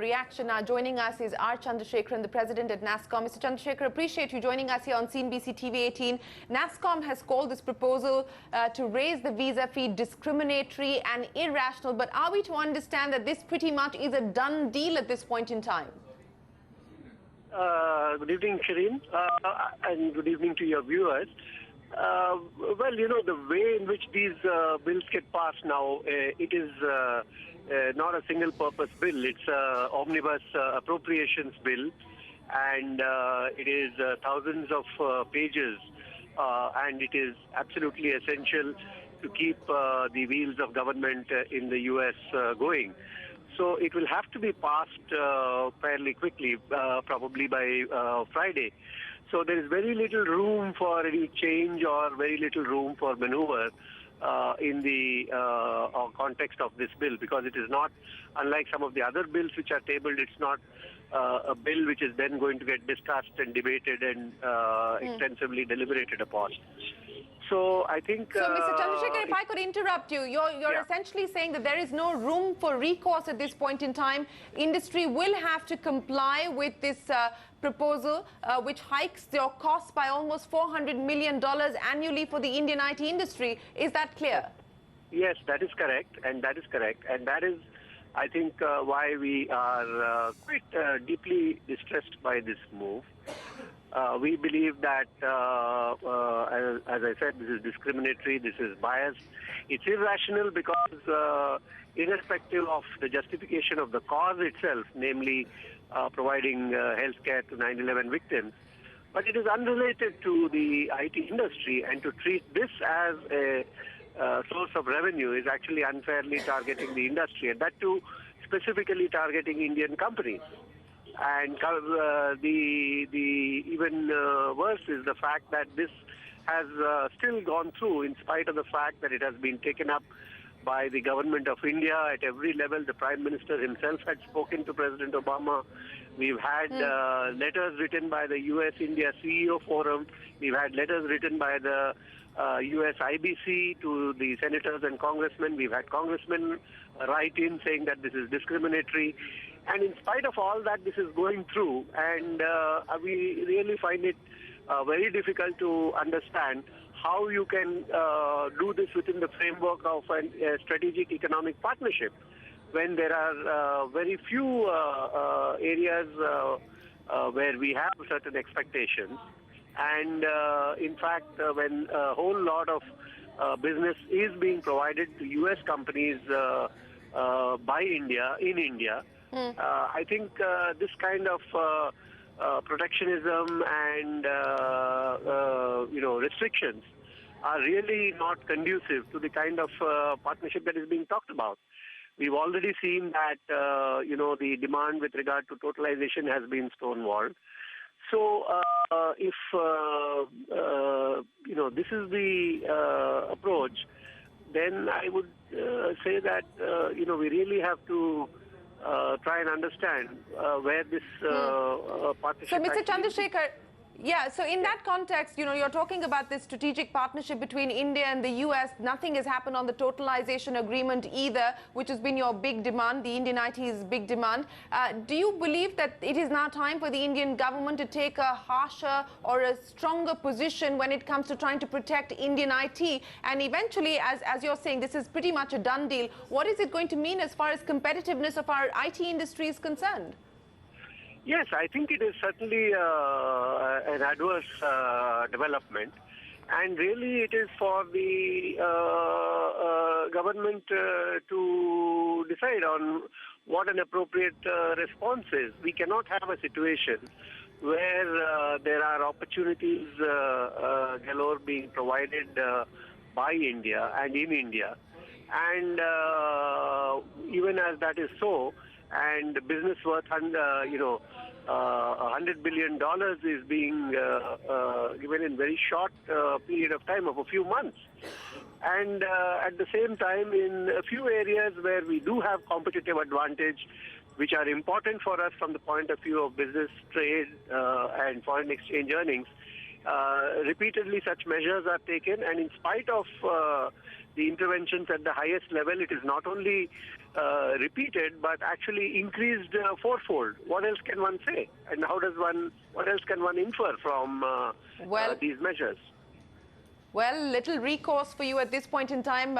reaction. Now joining us is R. Chandrashekharan, the president at NASSCOM. Mr. Chandrashekharan, appreciate you joining us here on CNBC TV 18. NASSCOM has called this proposal to raise the visa fee discriminatory and irrational. But are we to understand that this pretty much is a done deal at this point in time? Good evening, Shereen, and good evening to your viewers. Well, you know, the way in which these bills get passed now, it is not a single-purpose bill. It's an omnibus appropriations bill, and it is thousands of pages, and it is absolutely essential to keep the wheels of government in the U.S. going. So it will have to be passed fairly quickly, probably by Friday. So there is very little room for any change or very little room for maneuver in the context of this bill, because it is not, unlike some of the other bills which are tabled, it's not a bill which is then going to get discussed and debated and extensively deliberated upon. So I think... So, Mr. Chandrashekharan, if I could interrupt you, you're essentially saying that there is no room for recourse at this point in time. Industry will have to comply with this proposal, which hikes your costs by almost $400 million annually for the Indian IT industry. Is that clear? Yes, that is correct, and that is correct. And that is, I think, why we are quite deeply distressed by this move. We believe that, as I said, this is discriminatory, this is biased. It's irrational because irrespective of the justification of the cause itself, namely providing health care to 9/11 victims, but it is unrelated to the IT industry, and to treat this as a source of revenue is actually unfairly targeting the industry, and that too specifically targeting Indian companies. And the even worse is the fact that this has still gone through in spite of the fact that it has been taken up by the government of India at every level. The Prime Minister himself had spoken to President Obama. We've had letters written by the US-India CEO Forum. We've had letters written by the US IBC to the senators and congressmen. We've had congressmen write in saying that this is discriminatory. And in spite of all that, this is going through, and we really find it very difficult to understand how you can do this within the framework of a strategic economic partnership, when there are very few areas where we have certain expectations. And in fact, when a whole lot of business is being provided to US companies by India, in India, I think this kind of protectionism and restrictions are really not conducive to the kind of partnership that is being talked about. We've already seen that the demand with regard to totalization has been stonewalled. So if this is the approach, then I would say that we really have to try and understand where this partnership... So, Mr. Chandrashekharan, yeah, so in that context, you're talking about this strategic partnership between India and the US. Nothing has happened on the totalization agreement either, which has been your big demand, the Indian IT's big demand. Do you believe that it is now time for the Indian government to take a harsher or a stronger position when it comes to trying to protect Indian IT? And eventually, as you're saying, this is pretty much a done deal. What is it going to mean as far as competitiveness of our IT industry is concerned? Yes, I think it is certainly an adverse development, and really it is for the government to decide on what an appropriate response is. We cannot have a situation where there are opportunities galore being provided by India and in India, and even as that is so, and business worth $100 billion is being given in very short period of time of a few months. And at the same time, in a few areas where we do have competitive advantage, which are important for us from the point of view of business, trade, and foreign exchange earnings, repeatedly such measures are taken, and in spite of the interventions at the highest level, it is not only repeated, but actually increased fourfold. What else can one say? And what else can one infer from these measures? Well, little recourse for you at this point in time,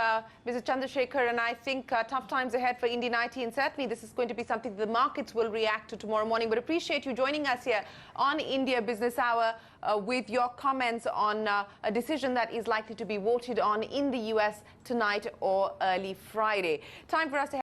Mr. Chandrashekharan, and I think tough times ahead for Indian IT, and certainly this is going to be something the markets will react to tomorrow morning. But appreciate you joining us here on India Business Hour with your comments on a decision that is likely to be voted on in the US tonight or early Friday. Time for us to